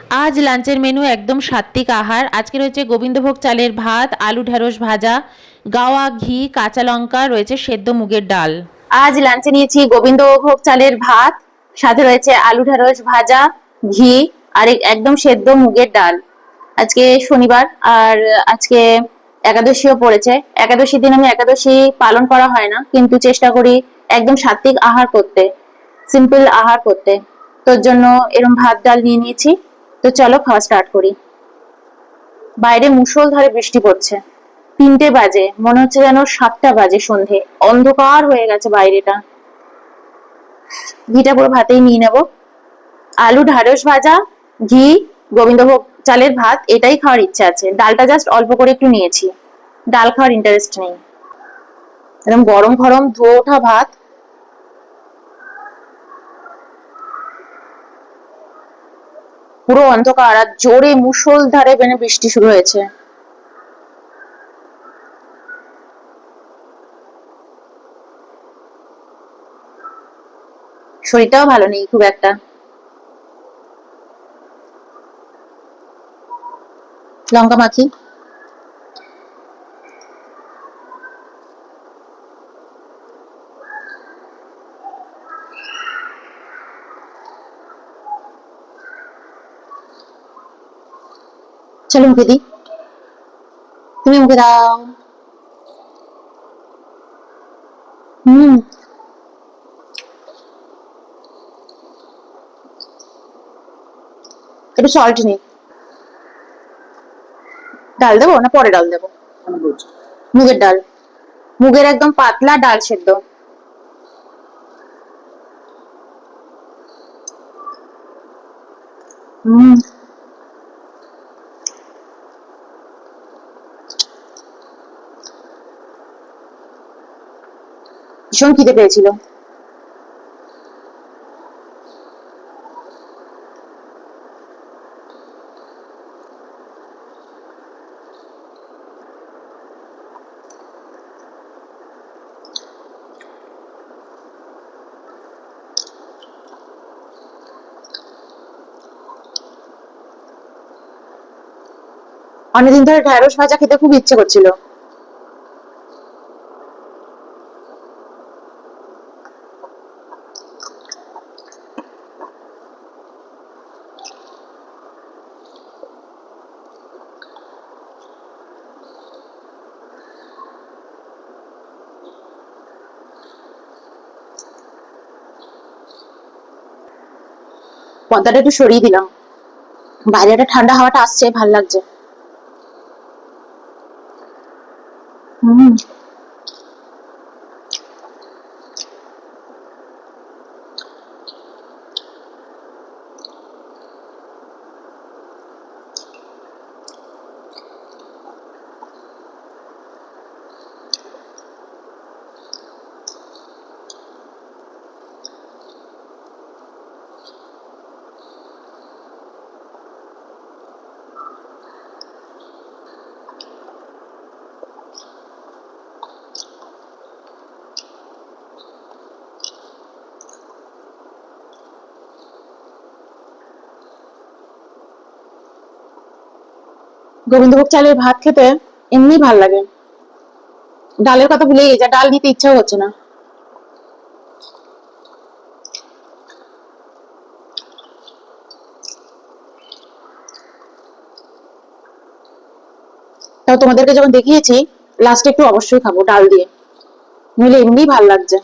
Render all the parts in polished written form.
আজ লাঞ্চের মেনু একদম সাত্ত্বিক আহার। আজকে রয়েছে গোবিন্দভোগ চালের ভাত, আলু ঢেঁড়স ভাজা, গাওয়া ঘি, কাঁচা লঙ্কা, রয়েছে সেদ্ধ মুগের ডাল। আজ লাঞ্চে নিয়েছি গোবিন্দভোগ চালের ভাত, সাথে রয়েছে আলু ঢেঁড়স ভাজা, ঘি আর একদম সেদ্ধ মুগের ডাল। আজকে শনিবার আর আজকে একাদশীও পড়েছে। একাদশীর দিন আমি একাদশী পালন করা হয় না, কিন্তু চেষ্টা করি একদম সাত্ত্বিক আহার করতে, সিম্পল আহার করতে। তোর জন্য এরকম ভাত ডাল নিয়ে নিয়েছি। তো চলো খাওয়া স্টার্ট করি। বাইরে মুষলধারে বৃষ্টি পড়ছে। 3টে বাজে, মনে হচ্ছে যেন 7টা বাজে সন্ধে। অন্ধকার হয়ে গেছে বাইরেটা। ঘিটা পুরো ভাতেই নিয়ে নেব। আলু ঢ্যাঁড়স ভাজা, ঘি, গোবিন্দভোগ চালের ভাত, এটাই খাওয়ার ইচ্ছা আছে। ডালটা জাস্ট অল্প করে একটু নিয়েছি, ডাল খাওয়ার ইন্টারেস্ট নেই। একদম গরম গরম ধোয়া ওঠা ভাত। পুরো অন্ধকার আর জোরে মুষলধারে বৃষ্টি শুরু হয়েছে। শরীরটাও ভালো নেই খুব একটা। লঙ্কা মাখি। চলো মুখে দিই, তুমি মুখে দাও। হুম, একটু সল্ট নেই। ডাল দেবো না পরে ডাল দেবো? মুগের ডাল, মুগের একদম পাতলা ডাল সেদ্ধ। হুম, ভীষণ খিদে পেয়েছিল। অনেকদিন ধরে ঢ্যাঁড়স ভাজা খেতে খুব ইচ্ছে করছিল। পর্দাটা একটু সরিয়ে দিলাম, বাইরে একটা ঠান্ডা হাওয়াটা আসছে, ভাল লাগছে। হুম, গোবিন্দভোগ চালের ভাত খেতে এমনি ভাল লাগে। ডালের কথা ভুলে গেছি, ডাল নিতে ইচ্ছাও হচ্ছে না। তাও তোমাদেরকে যখন দেখিয়েছি, লাস্টে একটু অবশ্যই খাবো ডাল দিয়ে, নইলে এমনি ভাল লাগছে।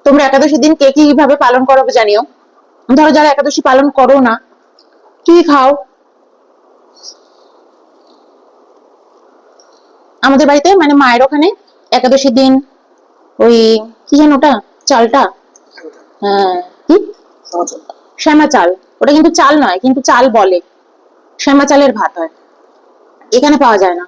তোমরা একাদশীর দিন কে কিভাবে পালন করো জানিও। ধরো যারা একাদশী পালন করো না, কি খাও? আমাদের বাড়িতে মানে মায়ের ওখানে একাদশীর দিন ওই কি যেন ওটা, চালটা, হ্যাঁ, কি শ্যামা চাল। ওটা কিন্তু চাল নয়, কিন্তু চাল বলে। শ্যামা চালের ভাত হয়, এখানে পাওয়া যায় না।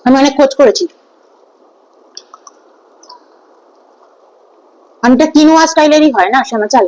আমি অনেক খোঁজ করেছি। অনেকটা কিনোয়া স্টাইলেরই হয় না শ্যামা চাল।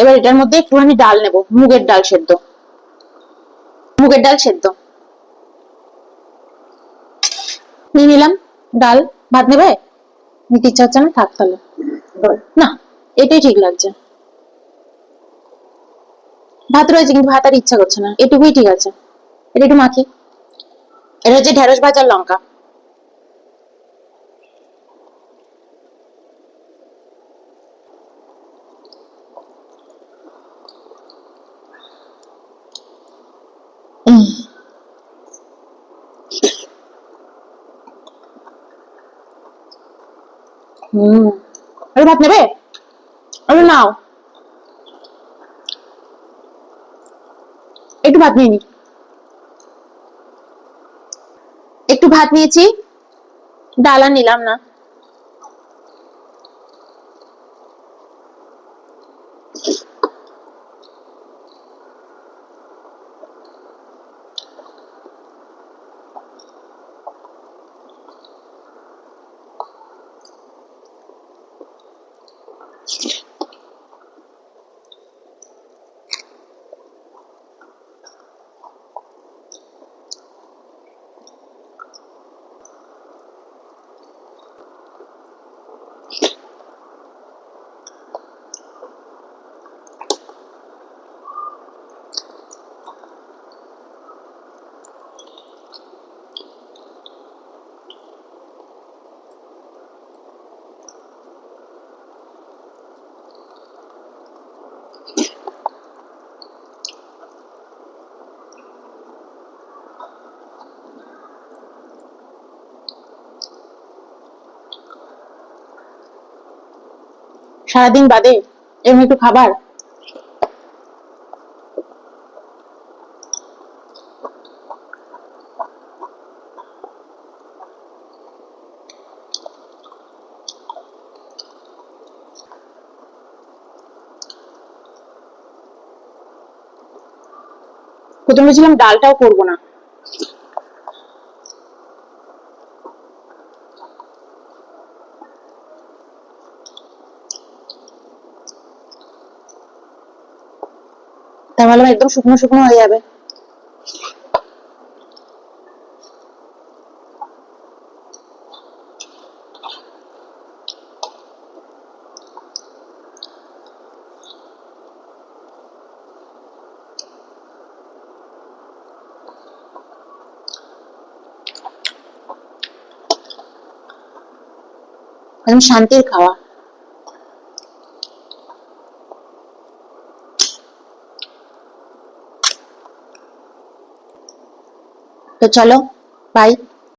এবার এটার মধ্যে একটুখানি ডাল নেব, মুগের ডাল সেদ্ধ, মুগের ডাল সেদ্ধ নিয়ে নিলাম। ডাল। ভাত নেবে? নিতে ইচ্ছা হচ্ছে না, থাক তাহলে। না, এটাই ঠিক লাগছে। ভাত রয়েছে কিন্তু ভাত আর ইচ্ছা করছে না, এটুকুই ঠিক আছে। এটা একটু মাখি। এটা হচ্ছে ঢেঁড়স ভাজার লঙ্কা। হম। আরে ভাত নেবে? আরে নাও, একটু ভাত নিয়ে নি। একটু ভাত নিয়েছি, ডাল আর নিলাম না। সারাদিন বাদে এরকম একটু খাবার। প্রথমে ছিলাম ডালটাও করবো না, তাই ভাবলাম একদম শুকনো শুকনো হয়ে যাবে। একদম শান্তির খাওয়া। তো চলো, বাই।